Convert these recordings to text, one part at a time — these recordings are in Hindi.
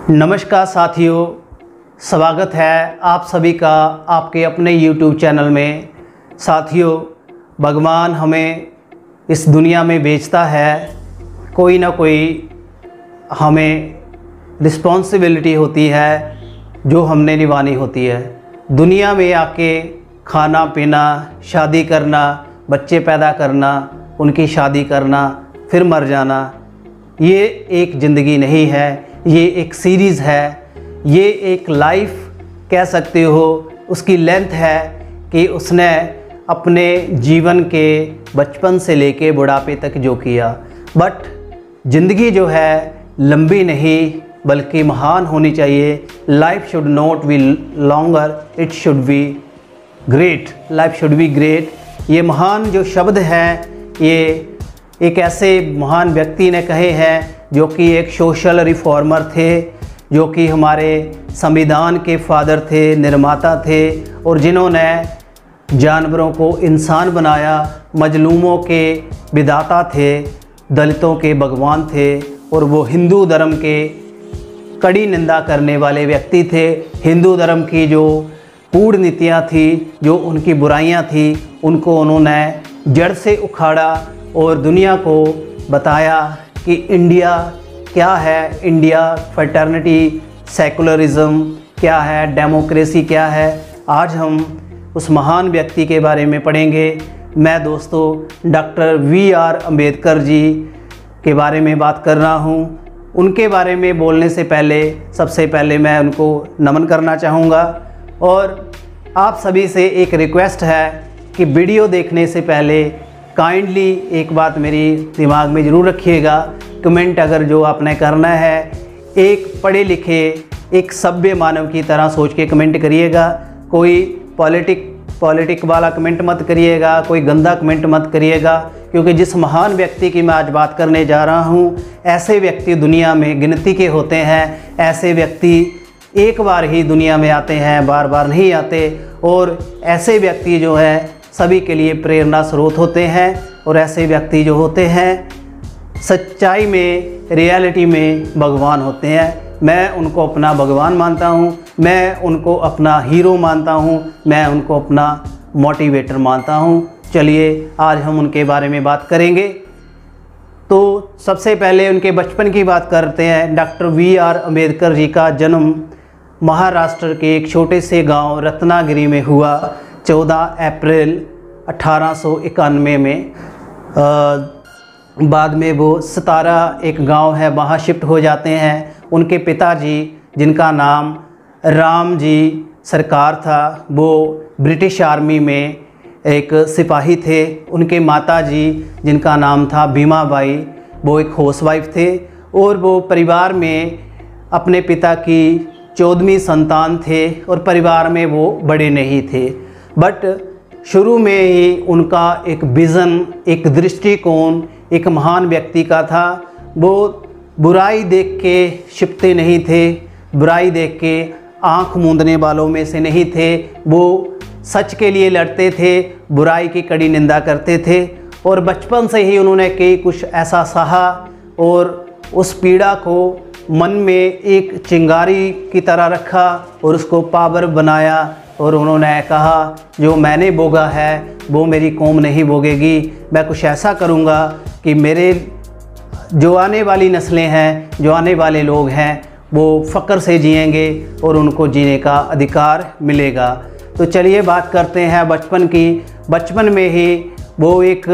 नमस्कार साथियों, स्वागत है आप सभी का आपके अपने YouTube चैनल में। साथियों, भगवान हमें इस दुनिया में भेजता है, कोई ना कोई हमें रिस्पॉन्सिबिलिटी होती है जो हमने निभानी होती है। दुनिया में आके खाना पीना, शादी करना, बच्चे पैदा करना, उनकी शादी करना, फिर मर जाना, ये एक ज़िंदगी नहीं है, ये एक सीरीज़ है, ये एक लाइफ कह सकते हो। उसकी लेंथ है कि उसने अपने जीवन के बचपन से लेके बुढ़ापे तक जो किया। बट ज़िंदगी जो है लंबी नहीं बल्कि महान होनी चाहिए। Life should not be longer, it should be great. Life should be great. ये महान जो शब्द हैं ये एक ऐसे महान व्यक्ति ने कहे हैं जो कि एक सोशल रिफॉर्मर थे, जो कि हमारे संविधान के फादर थे, निर्माता थे, और जिन्होंने जानवरों को इंसान बनाया, मजलूमों के विधाता थे, दलितों के भगवान थे, और वो हिंदू धर्म के कड़ी निंदा करने वाले व्यक्ति थे। हिंदू धर्म की जो कूटनीतियाँ थी, जो उनकी बुराइयाँ थी, उनको उन्होंने जड़ से उखाड़ा और दुनिया को बताया कि इंडिया क्या है, इंडिया फ्रेटर्निटी, सेकुलरिज्म क्या है, डेमोक्रेसी क्या है। आज हम उस महान व्यक्ति के बारे में पढ़ेंगे। मैं दोस्तों डॉक्टर वी.आर. अम्बेडकर जी के बारे में बात कर रहा हूँ। उनके बारे में बोलने से पहले सबसे पहले मैं उनको नमन करना चाहूँगा, और आप सभी से एक रिक्वेस्ट है कि वीडियो देखने से पहले काइंडली एक बात मेरी दिमाग में ज़रूर रखिएगा। कमेंट अगर जो आपने करना है, एक पढ़े लिखे, एक सभ्य मानव की तरह सोच के कमेंट करिएगा। कोई पॉलिटिक वाला कमेंट मत करिएगा, कोई गंदा कमेंट मत करिएगा, क्योंकि जिस महान व्यक्ति की मैं आज बात करने जा रहा हूँ, ऐसे व्यक्ति दुनिया में गिनती के होते हैं। ऐसे व्यक्ति एक बार ही दुनिया में आते हैं, बार बार नहीं आते, और ऐसे व्यक्ति जो है सभी के लिए प्रेरणा स्रोत होते हैं। और ऐसे व्यक्ति जो होते हैं सच्चाई में, रियलिटी में भगवान होते हैं। मैं उनको अपना भगवान मानता हूँ, मैं उनको अपना हीरो मानता हूँ, मैं उनको अपना मोटिवेटर मानता हूँ। चलिए आज हम उनके बारे में बात करेंगे। तो सबसे पहले उनके बचपन की बात करते हैं। Doctor VR. अम्बेडकर जी का जन्म महाराष्ट्र के एक छोटे से गांव रत्नागिरी में हुआ 14 अप्रैल 1891 में। बाद में वो सतारा एक गांव है, वहाँ शिफ्ट हो जाते हैं। उनके पिताजी, जिनका नाम राम जी सरकार था, वो ब्रिटिश आर्मी में एक सिपाही थे। उनके माताजी, जिनका नाम था भीमाबाई, वो एक हाउसवाइफ थे, और वो परिवार में अपने पिता की 14वीं संतान थे, और परिवार में वो बड़े नहीं थे। बट शुरू में ही उनका एक विज़न, एक दृष्टिकोण एक महान व्यक्ति का था। वो बुराई देख के छिपते नहीं थे, बुराई देख के आँख मूंदने वालों में से नहीं थे। वो सच के लिए लड़ते थे, बुराई की कड़ी निंदा करते थे, और बचपन से ही उन्होंने कई कुछ ऐसा सहा और उस पीड़ा को मन में एक चिंगारी की तरह रखा और उसको पावर बनाया। और उन्होंने कहा जो मैंने बोगा है वो मेरी कौम नहीं बोगेगी। मैं कुछ ऐसा करूँगा कि मेरे जो आने वाली नस्लें हैं, जो आने वाले लोग हैं, वो फ़क्र से जिएंगे और उनको जीने का अधिकार मिलेगा। तो चलिए बात करते हैं बचपन की। बचपन में ही वो एक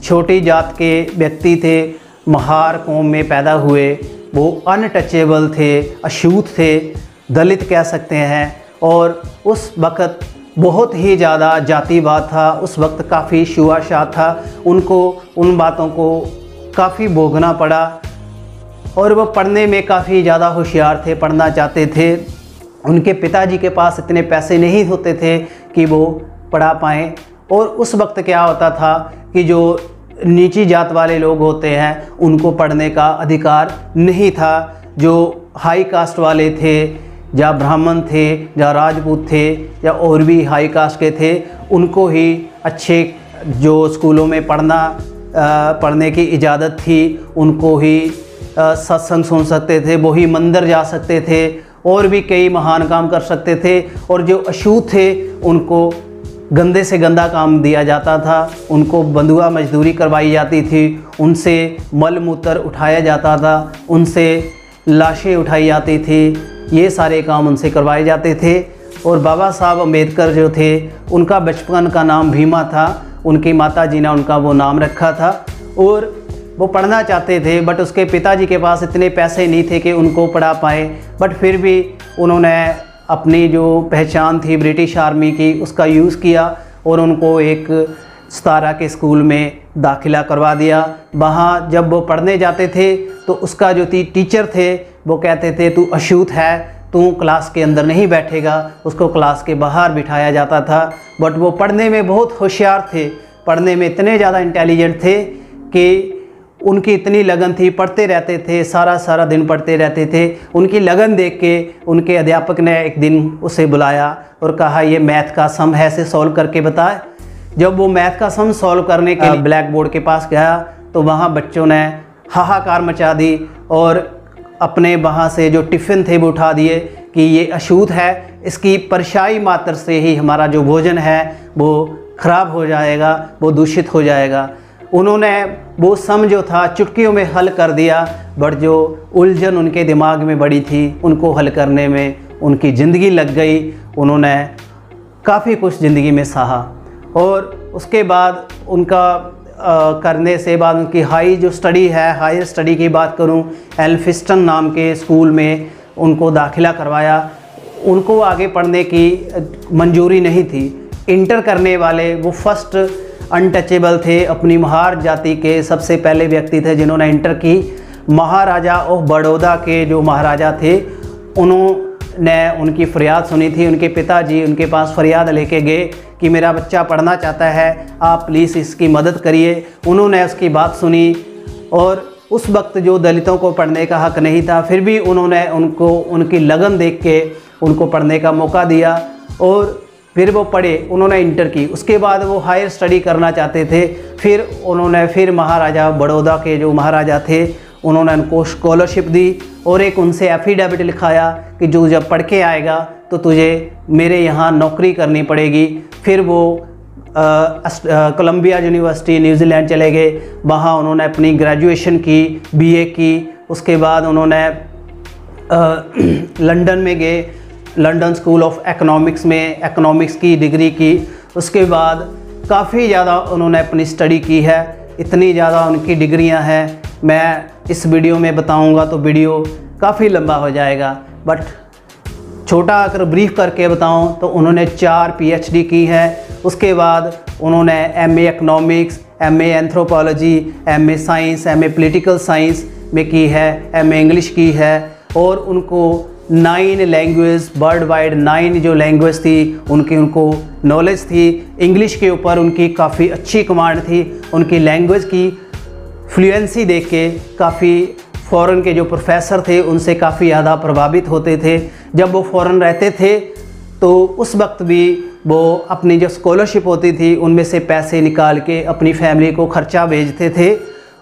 छोटी जात के व्यक्ति थे, महार कौम में पैदा हुए। वो अनटचेबल थे, अछूत थे, दलित कह सकते हैं। और उस वक़्त बहुत ही ज़्यादा जातिवाद था, उस वक्त काफ़ी छुआछूत था। उनको उन बातों को काफ़ी भोगना पड़ा, और वो पढ़ने में काफ़ी ज़्यादा होशियार थे, पढ़ना चाहते थे। उनके पिताजी के पास इतने पैसे नहीं होते थे कि वो पढ़ा पाएँ। और उस वक्त क्या होता था कि जो नीची जात वाले लोग होते हैं उनको पढ़ने का अधिकार नहीं था। जो हाई कास्ट वाले थे, या ब्राह्मण थे, या राजपूत थे, या और भी हाई कास्ट के थे, उनको ही अच्छे जो स्कूलों में पढ़ने की इजाज़त थी, उनको ही सत्संग सुन सकते थे, वो ही मंदिर जा सकते थे और भी कई महान काम कर सकते थे। और जो अछूत थे उनको गंदे से गंदा काम दिया जाता था, उनको बंधुआ मजदूरी करवाई जाती थी, उनसे मल मूत्र उठाया जाता था, उनसे लाशें उठाई जाती थी, ये सारे काम उनसे करवाए जाते थे। और बाबा साहब अम्बेडकर जो थे उनका बचपन का नाम भीमा था, उनकी माता जी ने उनका वो नाम रखा था। और वो पढ़ना चाहते थे बट उसके पिताजी के पास इतने पैसे नहीं थे कि उनको पढ़ा पाए, बट फिर भी उन्होंने अपनी जो पहचान थी ब्रिटिश आर्मी की उसका यूज़ किया और उनको एक 17 के स्कूल में दाखिला करवा दिया। वहाँ जब वो पढ़ने जाते थे तो उसका जो टीचर थे वो कहते थे तू अछूत है, तू क्लास के अंदर नहीं बैठेगा, उसको क्लास के बाहर बिठाया जाता था। बट वो पढ़ने में बहुत होशियार थे, पढ़ने में इतने ज़्यादा इंटेलिजेंट थे कि उनकी इतनी लगन थी, पढ़ते रहते थे, सारा दिन पढ़ते रहते थे। उनकी लगन देख के उनके अध्यापक ने एक दिन उसे बुलाया और कहा ये मैथ का सम है, इसे सॉल्व करके बताए। जब वो मैथ का सम सॉल्व करने के लिए ब्लैक बोर्ड के पास गया तो वहाँ बच्चों ने हाहाकार मचा दी और अपने वहाँ से जो टिफ़िन थे वो उठा दिए कि ये अछूत है, इसकी परछाई मात्र से ही हमारा जो भोजन है वो ख़राब हो जाएगा, वो दूषित हो जाएगा। उन्होंने वो सम जो था चुटकियों में हल कर दिया, बट जो उलझन उनके दिमाग में बड़ी थी उनको हल करने में उनकी ज़िंदगी लग गई। उन्होंने काफ़ी कुछ ज़िंदगी में सहा और उसके बाद उनका करने से बाद उनकी हाई स्टडी की बात करूं, एल्फिस्टन नाम के स्कूल में उनको दाखिला करवाया। उनको आगे पढ़ने की मंजूरी नहीं थी। इंटर करने वाले वो फर्स्ट अनटचेबल थे, अपनी महार जाति के सबसे पहले व्यक्ति थे जिन्होंने इंटर की। महाराजा ऑफ बड़ौदा के जो महाराजा थे उन्होंने उनकी फरियाद सुनी थी। उनके पिताजी उनके पास फरियाद लेके गए कि मेरा बच्चा पढ़ना चाहता है, आप प्लीज़ इसकी मदद करिए। उन्होंने उसकी बात सुनी और उस वक्त जो दलितों को पढ़ने का हक़ नहीं था, फिर भी उन्होंने उनको उनकी लगन देख के उनको पढ़ने का मौका दिया और फिर वो पढ़े। उन्होंने इंटर की, उसके बाद वो हायर स्टडी करना चाहते थे। फिर उन्होंने महाराजा बड़ौदा के जो महाराजा थे उन्होंने उनको स्कॉलरशिप दी और एक उनसे एफिडेविट लिखाया कि जो जब पढ़ के आएगा तो तुझे मेरे यहाँ नौकरी करनी पड़ेगी। फिर वो कोलंबिया यूनिवर्सिटी न्यूजीलैंड चले गए, वहाँ उन्होंने अपनी ग्रेजुएशन की, बीए की। उसके बाद उन्होंने लंदन में गए, लंदन स्कूल ऑफ इकोनॉमिक्स में इकोनॉमिक्स की डिग्री की। उसके बाद काफ़ी ज़्यादा उन्होंने अपनी स्टडी की है, इतनी ज़्यादा उनकी डिग्रियां हैं, मैं इस वीडियो में बताऊंगा तो वीडियो काफ़ी लंबा हो जाएगा। बट छोटा अगर ब्रीफ करके बताऊं तो उन्होंने 4 PhD की है। उसके बाद उन्होंने MA economics, MA anthropology, MA science, MA political science में की है, MA इंग्लिश की है। और उनको 9 लैंग्वेज वर्ल्ड वाइड 9 जो लैंग्वेज थी उनको नॉलेज थी। इंग्लिश के ऊपर उनकी काफ़ी अच्छी कमांड थी। उनकी लैंग्वेज की फ्लुएंसी देख के काफ़ी फ़ॉरेन के जो प्रोफेसर थे उनसे काफ़ी ज़्यादा प्रभावित होते थे। जब वो फ़ॉरेन रहते थे तो उस वक्त भी वो अपनी जो स्कॉलरशिप होती थी उनमें से पैसे निकाल के अपनी फैमिली को ख़र्चा भेजते थे।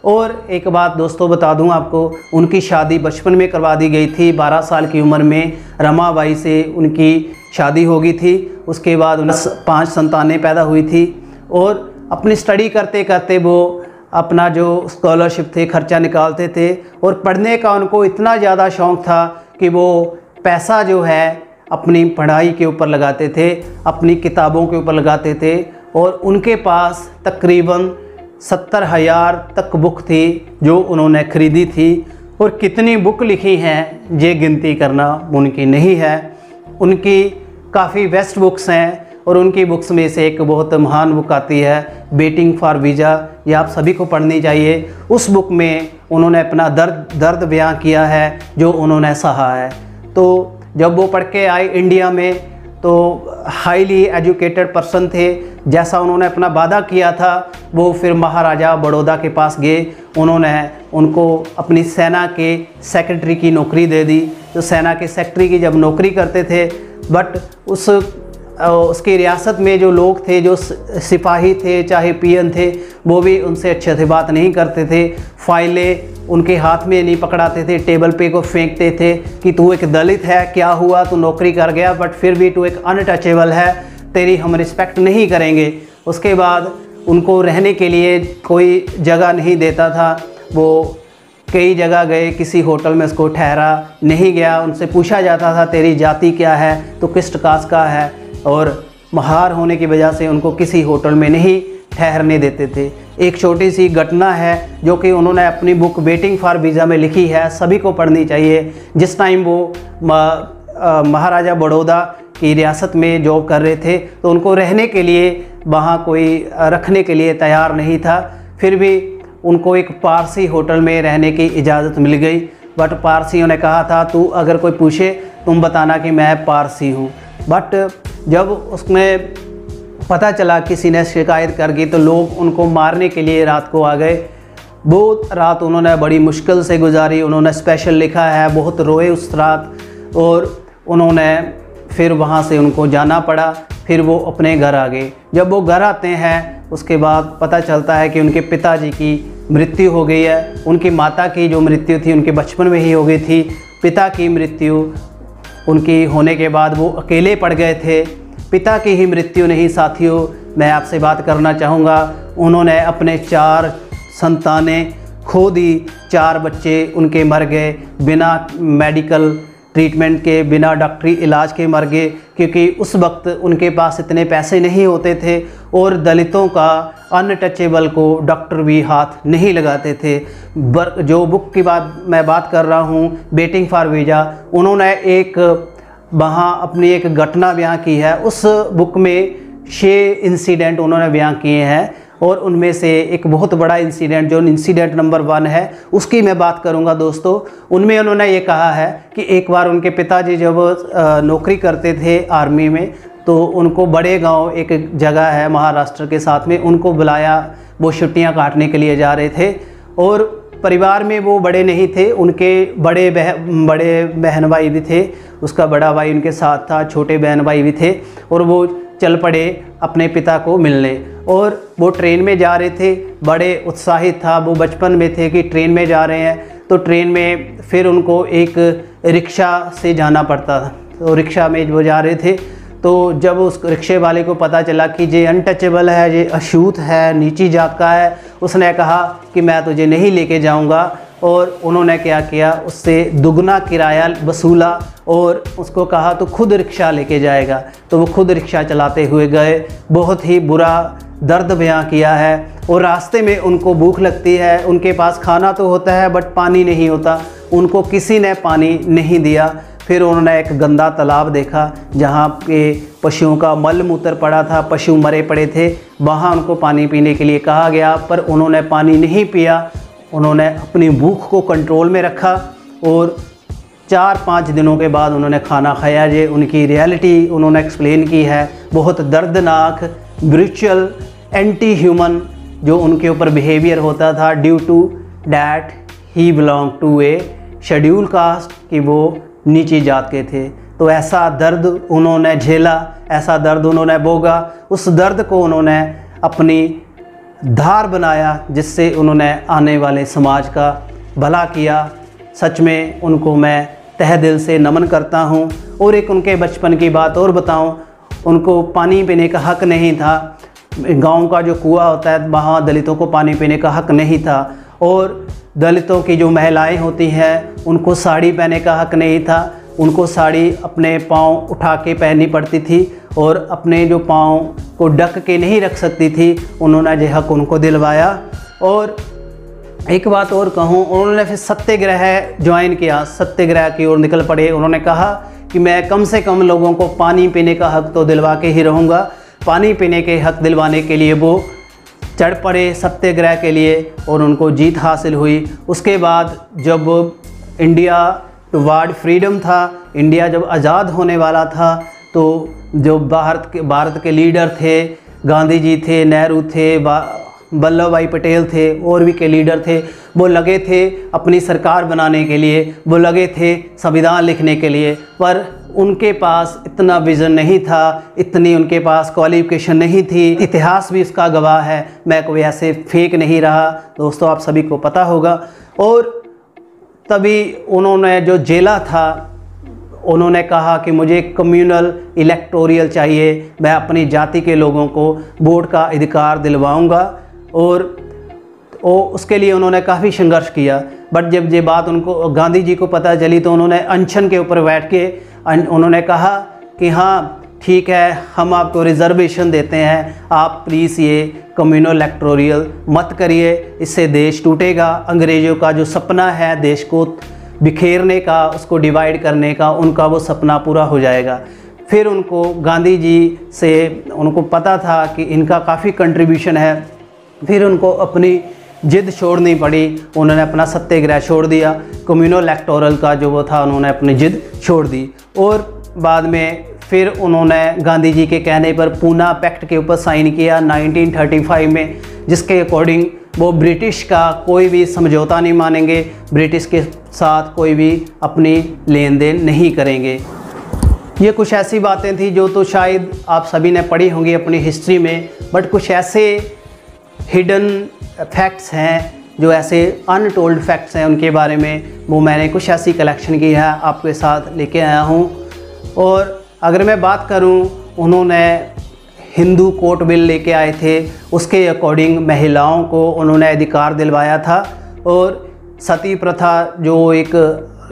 और एक बात दोस्तों बता दूं आपको, उनकी शादी बचपन में करवा दी गई थी। 12 साल की उम्र में रमाबाई से उनकी शादी हो गई थी। उसके बाद उन्हें 5 संतानें पैदा हुई थी और अपनी स्टडी करते करते वो अपना जो स्कॉलरशिप थे खर्चा निकालते थे। और पढ़ने का उनको इतना ज़्यादा शौक़ था कि वो पैसा जो है अपनी पढ़ाई के ऊपर लगाते थे, अपनी किताबों के ऊपर लगाते थे। और उनके पास तकरीबन 70,000 तक बुक थी जो उन्होंने ख़रीदी थी। और कितनी बुक लिखी हैं ये गिनती करना मुमकिन नहीं है। उनकी काफ़ी बेस्ट बुक्स हैं और उनकी बुक्स में से एक बहुत महान बुक आती है वेटिंग फॉर वीज़ा, ये आप सभी को पढ़नी चाहिए। उस बुक में उन्होंने अपना दर्द बयां किया है जो उन्होंने सहा है। तो जब वो पढ़ के आए इंडिया में तो हाईली एजुकेटेड पर्सन थे, जैसा उन्होंने अपना वादा किया था वो फिर महाराजा बड़ौदा के पास गए। उन्होंने उनको अपनी सेना के सेक्रेटरी की नौकरी दे दी। तो सेना के सेक्रेटरी की जब नौकरी करते थे, बट उस उसकी रियासत में जो लोग थे, जो सिपाही थे चाहे पीएन थे, वो भी उनसे अच्छे से बात नहीं करते थे। फाइलें उनके हाथ में नहीं पकड़ाते थे, टेबल पे को फेंकते थे कि तू एक दलित है, क्या हुआ, तू नौकरी कर गया बट फिर भी तू एक अनटचेबल है, तेरी हम रिस्पेक्ट नहीं करेंगे। उसके बाद उनको रहने के लिए कोई जगह नहीं देता था। वो कई जगह गए, किसी होटल में उसको ठहरा नहीं गया। उनसे पूछा जाता था तेरी जाति क्या है, तो किस कास्ट का है, और महार होने की वजह से उनको किसी होटल में नहीं ठहरने देते थे। एक छोटी सी घटना है जो कि उन्होंने अपनी बुक वेटिंग फॉर वीज़ा में लिखी है, सभी को पढ़नी चाहिए। जिस टाइम वो महाराजा बड़ौदा की रियासत में जॉब कर रहे थे तो उनको रहने के लिए वहाँ कोई रखने के लिए तैयार नहीं था, फिर भी उनको एक पारसी होटल में रहने की इजाज़त मिल गई। बट पारसियों ने कहा था तू अगर कोई पूछे तुम बताना कि मैं पारसी हूँ। बट जब उसमें पता चला, किसी ने शिकायत कर दी, तो लोग उनको मारने के लिए रात को आ गए। वो रात उन्होंने बड़ी मुश्किल से गुजारी, उन्होंने स्पेशल लिखा है, बहुत रोए उस रात, और उन्होंने फिर वहाँ से उनको जाना पड़ा। फिर वो अपने घर आ गए। जब वो घर आते हैं उसके बाद पता चलता है कि उनके पिताजी की मृत्यु हो गई है। उनकी माता की जो मृत्यु थी उनके बचपन में ही हो गई थी। पिता की मृत्यु उनकी होने के बाद वो अकेले पड़ गए थे। पिता की ही मृत्यु नहीं साथियों, मैं आपसे बात करना चाहूँगा, उन्होंने अपने 4 संतानें खो दी। 4 बच्चे उनके मर गए, बिना मेडिकल ट्रीटमेंट के, बिना डॉक्टरी इलाज के मर गए, क्योंकि उस वक्त उनके पास इतने पैसे नहीं होते थे और दलितों का, अनटचेबल को डॉक्टर भी हाथ नहीं लगाते थे। जो बुक की मैं बात कर रहा हूँ, वेटिंग फॉर वीज़ा, उन्होंने एक वहाँ अपनी एक घटना बयां की है। उस बुक में 6 इंसिडेंट उन्होंने बयां किए हैं, और उनमें से एक बहुत बड़ा इंसिडेंट, जो इंसिडेंट नंबर 1 है, उसकी मैं बात करूंगा दोस्तों। उनमें उन्होंने ये कहा है कि एक बार उनके पिताजी जब नौकरी करते थे आर्मी में, तो उनको बड़े गांव एक जगह है महाराष्ट्र के साथ में, उनको बुलाया। वो छुट्टियां काटने के लिए जा रहे थे और परिवार में वो बड़े नहीं थे, उनके बड़े बहन भाई भी थे, उसका बड़ा भाई उनके साथ था, छोटे बहन भाई भी थे, और वो चल पड़े अपने पिता को मिलने। और वो ट्रेन में जा रहे थे, बड़े उत्साहित था, वो बचपन में थे कि ट्रेन में जा रहे हैं। तो ट्रेन में फिर उनको एक रिक्शा से जाना पड़ता था, तो रिक्शा में वो जा रहे थे। तो जब उस रिक्शे वाले को पता चला कि ये अनटचेबल है, ये अछूत है, नीची जात का है, उसने कहा कि मैं तुझे नहीं लेके जाऊंगा। और उन्होंने क्या किया, उससे दुगना किराया वसूला और उसको कहा तो खुद रिक्शा लेके जाएगा। तो वो खुद रिक्शा चलाते हुए गए। बहुत ही बुरा दर्द बयां किया है। और रास्ते में उनको भूख लगती है, उनके पास खाना तो होता है बट पानी नहीं होता, उनको किसी ने पानी नहीं दिया। फिर उन्होंने एक गंदा तालाब देखा जहाँ पे पशुओं का मल मूत्र पड़ा था, पशु मरे पड़े थे, वहाँ उनको पानी पीने के लिए कहा गया, पर उन्होंने पानी नहीं पिया। उन्होंने अपनी भूख को कंट्रोल में रखा और 4-5 दिनों के बाद उन्होंने खाना खाया। ये उनकी रियलिटी उन्होंने एक्सप्लेन की है। बहुत दर्दनाक, ब्रूचल, एंटी ह्यूमन जो उनके ऊपर बिहेवियर होता था, due to that he belong to a schedule caste, कि वो नीची जात के थे। तो ऐसा दर्द उन्होंने झेला, ऐसा दर्द उन्होंने भोगा। उस दर्द को उन्होंने अपनी धार बनाया, जिससे उन्होंने आने वाले समाज का भला किया। सच में उनको मैं तहे दिल से नमन करता हूँ। और एक उनके बचपन की बात और बताऊँ, उनको पानी पीने का हक नहीं था। गांव का जो कुआं होता है वहाँ दलितों को पानी पीने का हक नहीं था। और दलितों की जो महिलाएं होती हैं उनको साड़ी पहनने का हक नहीं था। उनको साड़ी अपने पाँव उठा के पहननी पड़ती थी और अपने जो पाँव को ढक के नहीं रख सकती थी। उन्होंने ये हक उनको दिलवाया। और एक बात और कहूँ, उन्होंने फिर सत्याग्रह ज्वाइन किया, सत्याग्रह की ओर निकल पड़े। उन्होंने कहा कि मैं कम से कम लोगों को पानी पीने का हक तो दिलवा के ही रहूँगा। पानी पीने के हक दिलवाने के लिए वो चढ़ पड़े सत्याग्रह के लिए और उनको जीत हासिल हुई। उसके बाद जब इंडिया टुवार्ड फ्रीडम था, इंडिया जब आज़ाद होने वाला था, तो जो भारत के लीडर थे, गांधी जी थे, नेहरू थे, वल्लभ भाई पटेल थे और भी के लीडर थे, वो लगे थे अपनी सरकार बनाने के लिए, वो लगे थे संविधान लिखने के लिए, पर उनके पास इतना विज़न नहीं था, इतनी उनके पास क्वालिफिकेशन नहीं थी। इतिहास भी इसका गवाह है, मैं कोई ऐसे फेक नहीं रहा दोस्तों, आप सभी को पता होगा। और तभी उन्होंने जो जेला था, उन्होंने कहा कि मुझे कम्युनल इलेक्टोरियल चाहिए, मैं अपनी जाति के लोगों को वोट का अधिकार दिलवाऊंगा। और उसके लिए उन्होंने काफ़ी संघर्ष किया। बट जब ये बात उनको गांधी जी को पता चली तो उन्होंने अनशन के ऊपर बैठ के उन्होंने कहा कि हाँ ठीक है, हम आपको रिजर्वेशन देते हैं, आप प्लीज़ ये कम्युनल इलेक्टोरियल मत करिए, इससे देश टूटेगा। अंग्रेज़ों का जो सपना है देश को बिखेरने का, उसको डिवाइड करने का, उनका वो सपना पूरा हो जाएगा। फिर उनको गांधी जी से उनको पता था कि इनका काफ़ी कंट्रीब्यूशन है, फिर उनको अपनी जिद छोड़नी पड़ी, उन्होंने अपना सत्याग्रह छोड़ दिया, कम्युनल इलेक्टोरल का जो वो था उन्होंने अपनी जिद छोड़ दी। और बाद में फिर उन्होंने गांधी जी के कहने पर पूना पैक्ट के ऊपर साइन किया 1935 में, जिसके अकॉर्डिंग वो ब्रिटिश का कोई भी समझौता नहीं मानेंगे, ब्रिटिश के साथ कोई भी अपनी लेन देन नहीं करेंगे। ये कुछ ऐसी बातें थी जो तो शायद आप सभी ने पढ़ी होंगी अपनी हिस्ट्री में, बट कुछ ऐसे हिडन फैक्ट्स हैं, जो ऐसे अनटोल्ड फैक्ट्स हैं, उनके बारे में वो मैंने कुछ ऐसी कलेक्शन की है आपके साथ लेके आया हूँ। और अगर मैं बात करूँ, उन्होंने हिंदू कोर्ट बिल लेके आए थे, उसके अकॉर्डिंग महिलाओं को उन्होंने अधिकार दिलवाया था। और सती प्रथा जो एक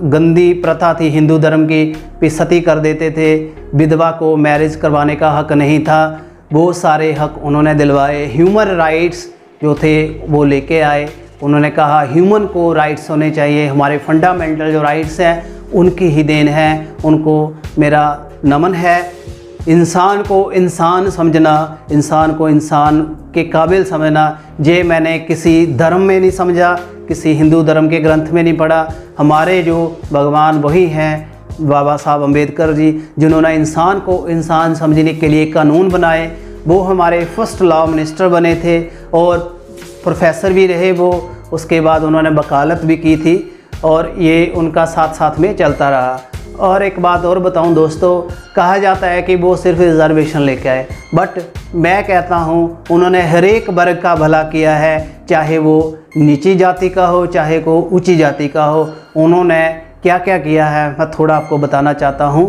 गंदी प्रथा थी हिंदू धर्म की, भी सती कर देते थे, विधवा को मैरिज करवाने का हक नहीं था, वो सारे हक उन्होंने दिलवाए। ह्यूमन राइट्स जो थे वो लेके आए, उन्होंने कहा ह्यूमन को राइट्स होने चाहिए, हमारे फंडामेंटल जो राइट्स हैं उनकी ही देन है, उनको मेरा नमन है। इंसान को इंसान समझना, इंसान को इंसान के काबिल समझना, ये मैंने किसी धर्म में नहीं समझा, किसी हिंदू धर्म के ग्रंथ में नहीं पढ़ा। हमारे जो भगवान वही हैं बाबा साहब अम्बेडकर जी, जिन्होंने इंसान को इंसान समझने के लिए कानून बनाए। वो हमारे फर्स्ट लॉ मिनिस्टर बने थे और प्रोफेसर भी रहे वो, उसके बाद उन्होंने वकालत भी की थी, और ये उनका साथ साथ में चलता रहा। और एक बात और बताऊं दोस्तों, कहा जाता है कि वो सिर्फ रिजर्वेशन लेके आए, बट मैं कहता हूं उन्होंने हर एक वर्ग का भला किया है, चाहे वो नीची जाति का हो चाहे को ऊंची जाति का हो। उन्होंने क्या क्या किया है मैं थोड़ा आपको बताना चाहता हूं।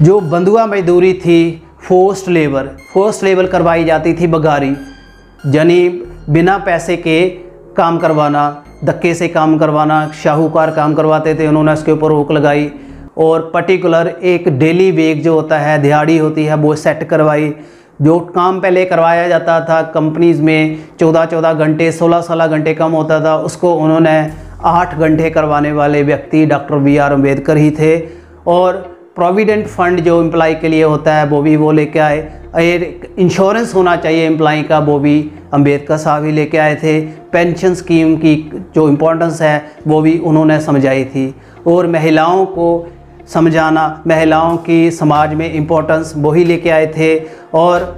जो बंधुआ मजदूरी थी, फोर्स्ड लेबर करवाई जाती थी, बगारी यानी बिना पैसे के काम करवाना, धक्के से काम करवाना, शाहूकार काम करवाते थे, उन्होंने इसके ऊपर रोक लगाई। और पर्टिकुलर एक डेली वेज जो होता है, दिहाड़ी होती है, वो सेट करवाई। जो काम पहले करवाया जाता था कंपनीज़ में 14-14 घंटे 16-16 घंटे कम होता था, उसको उन्होंने 8 घंटे करवाने वाले व्यक्ति डॉक्टर BR अम्बेडकर ही थे। और प्रोविडेंट फंड जो एम्प्लॉय के लिए होता है वो भी वो लेके आए। इंश्योरेंस होना चाहिए एम्प्लॉय का, वो भी अम्बेडकर साहब ही लेके आए थे। पेंशन स्कीम की जो इम्पोर्टेंस है वो भी उन्होंने समझाई थी। और महिलाओं को समझाना, महिलाओं की समाज में इम्पोर्टेंस वही लेके आए थे। और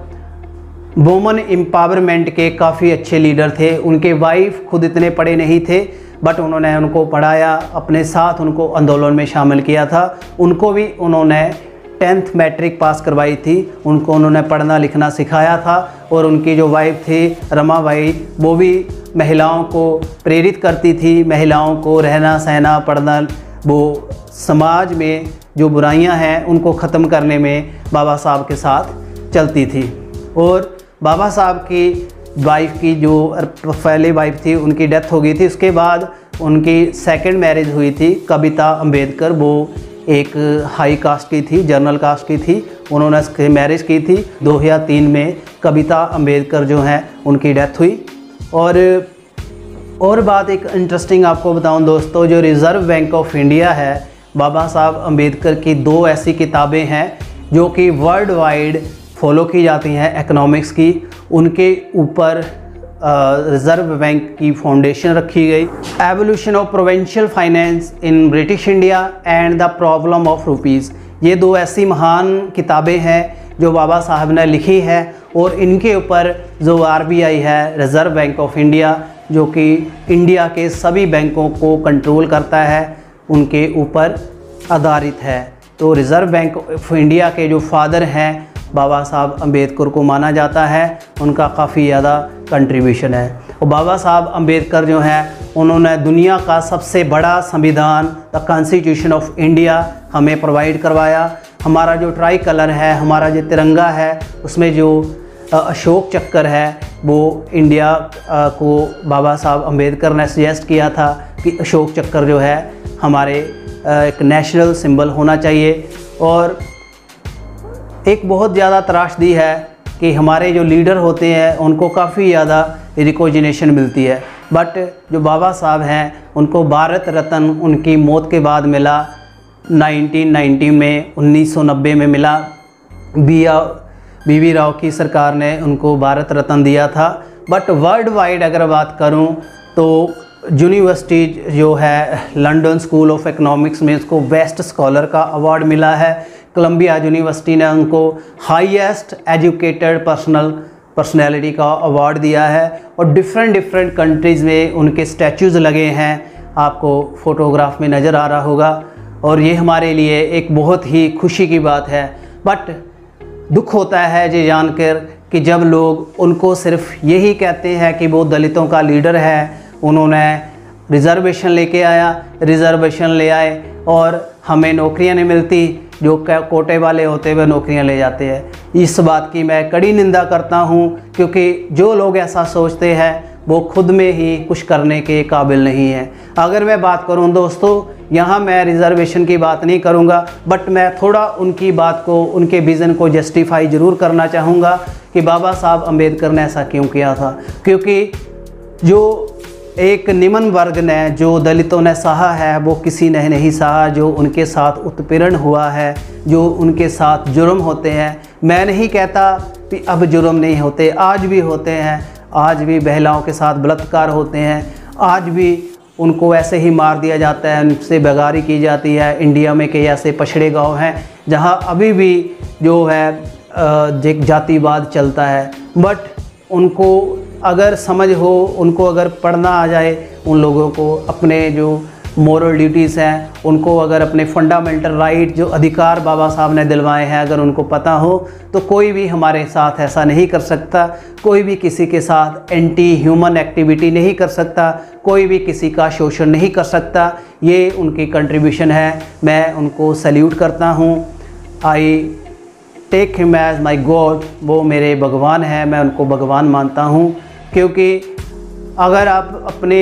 वुमेन एम्पावरमेंट के काफ़ी अच्छे लीडर थे। उनके वाइफ खुद इतने पढ़े नहीं थे, बट उन्होंने उनको पढ़ाया, अपने साथ उनको आंदोलन में शामिल किया था। उनको भी उन्होंने 10th मैट्रिक पास करवाई थी, उनको उन्होंने पढ़ना लिखना सिखाया था। और उनकी जो वाइफ थी रमाबाई, वो भी महिलाओं को प्रेरित करती थी, महिलाओं को रहना सहना पढ़ना, वो समाज में जो बुराइयां हैं उनको ख़त्म करने में बाबा साहब के साथ चलती थी। और बाबा साहब की वाइफ की जो पहली वाइफ थी उनकी डेथ हो गई थी, उसके बाद उनकी सेकंड मैरिज हुई थी कविता अम्बेडकर। वो एक हाई कास्ट की थी, जनरल कास्ट की थी, उन्होंने इसकी मैरिज की थी। 2003 में कविता अम्बेडकर जो हैं उनकी डेथ हुई। और बात एक इंटरेस्टिंग आपको बताऊं दोस्तों, जो रिज़र्व बैंक ऑफ इंडिया है, बाबा साहब अम्बेडकर की 2 ऐसी किताबें हैं जो कि वर्ल्ड वाइड फॉलो की जाती हैं इकोनॉमिक्स की। उनके ऊपर रिज़र्व बैंक की फाउंडेशन रखी गई। Evolution of provincial finance in British India and the problem of rupees, ये 2 ऐसी महान किताबें हैं जो बाबा साहब ने लिखी है और इनके ऊपर जो RBI है, रिज़र्व बैंक ऑफ इंडिया, जो कि इंडिया के सभी बैंकों को कंट्रोल करता है, उनके ऊपर आधारित है। तो रिज़र्व बैंक ऑफ इंडिया के जो फादर हैं बाबा साहब अम्बेडकर को माना जाता है, उनका काफ़ी ज़्यादा कंट्रीब्यूशन है। और बाबा साहब अम्बेडकर जो हैं उन्होंने दुनिया का सबसे बड़ा संविधान द कॉन्स्टिट्यूशन ऑफ इंडिया हमें प्रोवाइड करवाया। हमारा जो ट्राई कलर है, हमारा जो तिरंगा है, उसमें जो अशोक चक्कर है, वो इंडिया को बाबा साहब अम्बेडकर ने सजेस्ट किया था कि अशोक चक्कर जो है हमारे एक नेशनल सिंबल होना चाहिए। और एक बहुत ज़्यादा त्रासदी है कि हमारे जो लीडर होते हैं उनको काफ़ी ज़्यादा रिकॉग्निशन मिलती है, बट जो बाबा साहब हैं उनको भारत रत्न उनकी मौत के बाद मिला 1990 में, 1990 में मिला। BV राव की सरकार ने उनको भारत रत्न दिया था। बट वर्ल्ड वाइड अगर बात करूं तो यूनिवर्सिटी जो है लंदन स्कूल ऑफ इकोनॉमिक्स में उसको बेस्ट स्कॉलर का अवार्ड मिला है। कोलंबिया यूनिवर्सिटी ने उनको हाईएस्ट एजुकेटेड पर्सनैलिटी का अवार्ड दिया है। और डिफरेंट कंट्रीज़ में उनके स्टैचूज़ लगे हैं, आपको फ़ोटोग्राफ में नज़र आ रहा होगा। और ये हमारे लिए एक बहुत ही खुशी की बात है। बट दुख होता है ये जानकर कि जब लोग उनको सिर्फ यही कहते हैं कि वो दलितों का लीडर है, उन्होंने रिज़र्वेशन लेके आया, रिज़र्वेशन ले आए और हमें नौकरियां नहीं मिलती, जो कोटे वाले होते हुए नौकरियां ले जाते हैं। इस बात की मैं कड़ी निंदा करता हूं, क्योंकि जो लोग ऐसा सोचते हैं वो खुद में ही कुछ करने के काबिल नहीं है। अगर मैं बात करूं दोस्तों, यहाँ मैं रिज़र्वेशन की बात नहीं करूँगा, बट मैं थोड़ा उनकी बात को, उनके विज़न को जस्टिफाई ज़रूर करना चाहूँगा कि बाबा साहब अम्बेडकर ने ऐसा क्यों किया था। क्योंकि जो एक निम्न वर्ग ने, जो दलितों ने सहा है, वो किसी ने नहीं सहा। जो उनके साथ उत्पीड़न हुआ है, जो उनके साथ जुर्म होते हैं, मैं नहीं कहता कि अब जुर्म नहीं होते, आज भी होते हैं। आज भी महिलाओं के साथ बलात्कार होते हैं, आज भी उनको ऐसे ही मार दिया जाता है, उनसे बेगारी की जाती है। इंडिया में कई ऐसे पछड़े गांव हैं जहां अभी भी जो है जातिवाद चलता है। बट उनको अगर समझ हो, उनको अगर पढ़ना आ जाए, उन लोगों को अपने जो मोरल ड्यूटीज़ हैं, उनको अगर अपने फंडामेंटल राइट, जो अधिकार बाबा साहब ने दिलवाए हैं, अगर उनको पता हो, तो कोई भी हमारे साथ ऐसा नहीं कर सकता। कोई भी किसी के साथ एंटी ह्यूमन एक्टिविटी नहीं कर सकता, कोई भी किसी का शोषण नहीं कर सकता। ये उनकी कंट्रीब्यूशन है, मैं उनको सैल्यूट करता हूँ। I take him as my god, वो मेरे भगवान हैं, मैं उनको भगवान मानता हूँ। क्योंकि अगर आप अपने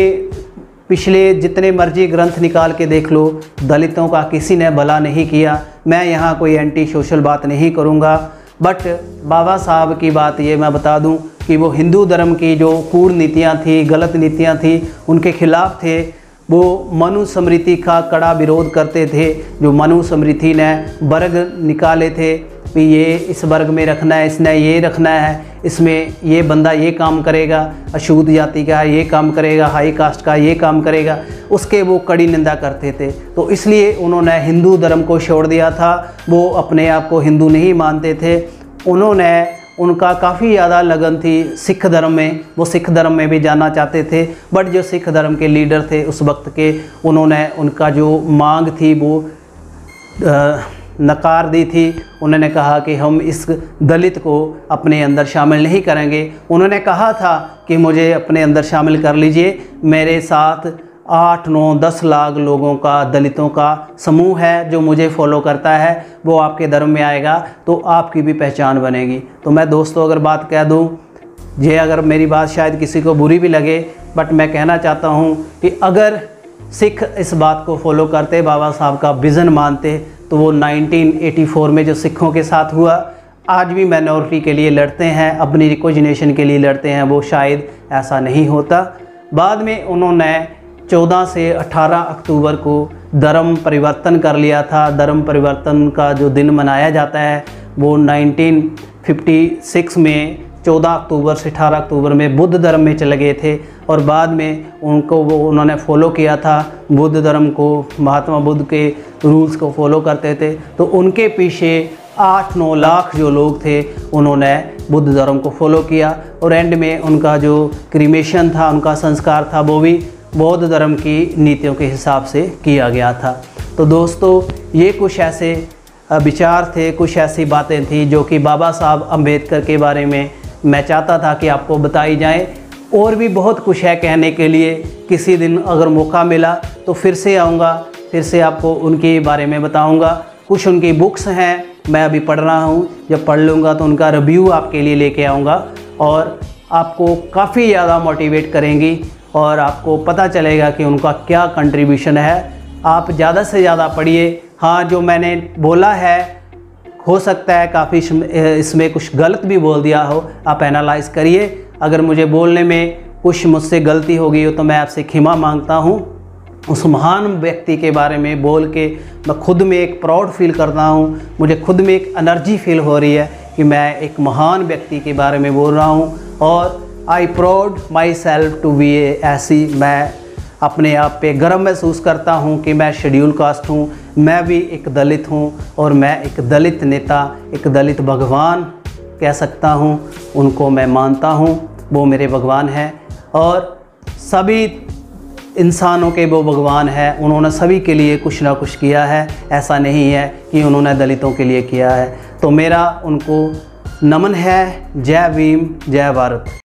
पिछले जितने मर्जी ग्रंथ निकाल के देख लो, दलितों का किसी ने भला नहीं किया। मैं यहाँ कोई एंटी सोशल बात नहीं करूँगा, बट बाबा साहब की बात ये मैं बता दूँ कि वो हिंदू धर्म की जो कूटनीतियाँ थी, गलत नीतियाँ थी, उनके खिलाफ थे। वो मनुस्मृति का कड़ा विरोध करते थे। जो मनुस्मृति ने वर्ग निकाले थे कि ये इस वर्ग में रखना है, इसने ये रखना है, इसमें ये बंदा ये काम करेगा, अछूत जाति का ये काम करेगा, हाई कास्ट का ये काम करेगा, उसके वो कड़ी निंदा करते थे। तो इसलिए उन्होंने हिंदू धर्म को छोड़ दिया था। वो अपने आप को हिंदू नहीं मानते थे। उनका काफ़ी ज़्यादा लगन थी सिख धर्म में, वो सिख धर्म में भी जाना चाहते थे। बट जो सिख धर्म के लीडर थे उस वक्त के, उन्होंने उनका जो मांग थी वो नकार दी थी। उन्होंने कहा कि हम इस दलित को अपने अंदर शामिल नहीं करेंगे। उन्होंने कहा था कि मुझे अपने अंदर शामिल कर लीजिए, मेरे साथ 8, 9, 10 लाख लोगों का, दलितों का समूह है जो मुझे फॉलो करता है, वो आपके धर्म में आएगा तो आपकी भी पहचान बनेगी। तो मैं दोस्तों अगर बात कह दूँ, ये अगर मेरी बात शायद किसी को बुरी भी लगे, बट मैं कहना चाहता हूँ कि अगर सिख इस बात को फॉलो करते, बाबा साहब का विज़न मानते, तो वो 1984 में जो सिखों के साथ हुआ, आज भी माइनॉरिटी के लिए लड़ते हैं, अपनी रिकॉग्निशन के लिए लड़ते हैं, वो शायद ऐसा नहीं होता। बाद में उन्होंने 14 से 18 अक्टूबर को धर्म परिवर्तन कर लिया था। धर्म परिवर्तन का जो दिन मनाया जाता है वो 1956 में 14 अक्टूबर से 18 अक्टूबर में बुद्ध धर्म में चले गए थे और बाद में उन्होंने फॉलो किया था बुद्ध धर्म को, महात्मा बुद्ध के रूल्स को फॉलो करते थे। तो उनके पीछे 8-9 लाख जो लोग थे उन्होंने बुद्ध धर्म को फॉलो किया और एंड में उनका जो क्रीमेशन था, उनका संस्कार था, वो भी बौद्ध धर्म की नीतियों के हिसाब से किया गया था। तो दोस्तों, ये कुछ ऐसे विचार थे, कुछ ऐसी बातें थी जो कि बाबा साहब अम्बेडकर के बारे में मैं चाहता था कि आपको बताई जाए। और भी बहुत कुछ है कहने के लिए, किसी दिन अगर मौका मिला तो फिर से आऊँगा, फिर से आपको उनके बारे में बताऊँगा। कुछ उनकी बुक्स हैं, मैं अभी पढ़ रहा हूँ, जब पढ़ लूँगा तो उनका रिव्यू आपके लिए लेके आऊँगा और आपको काफ़ी ज़्यादा मोटिवेट करेंगी और आपको पता चलेगा कि उनका क्या कंट्रीब्यूशन है। आप ज़्यादा से ज़्यादा पढ़िए। हाँ, जो मैंने बोला है हो सकता है काफ़ी इसमें कुछ गलत भी बोल दिया हो, आप एनालाइज़ करिए। अगर मुझे बोलने में कुछ मुझसे गलती हो गई हो तो मैं आपसे क्षमा मांगता हूँ। उस महान व्यक्ति के बारे में बोल के मैं खुद में एक प्राउड फील करता हूँ, मुझे खुद में एक एनर्जी फील हो रही है कि मैं एक महान व्यक्ति के बारे में बोल रहा हूँ। और I proud myself to be ऐसी, मैं अपने आप पे गर्व महसूस करता हूँ कि मैं शेड्यूल कास्ट हूँ, मैं भी एक दलित हूँ और मैं एक दलित नेता, एक दलित भगवान कह सकता हूँ। उनको मैं मानता हूँ, वो मेरे भगवान हैं और सभी इंसानों के वो भगवान हैं। उन्होंने सभी के लिए कुछ ना कुछ किया है, ऐसा नहीं है कि उन्होंने दलितों के लिए किया है। तो मेरा उनको नमन है। जय भीम, जय भारत।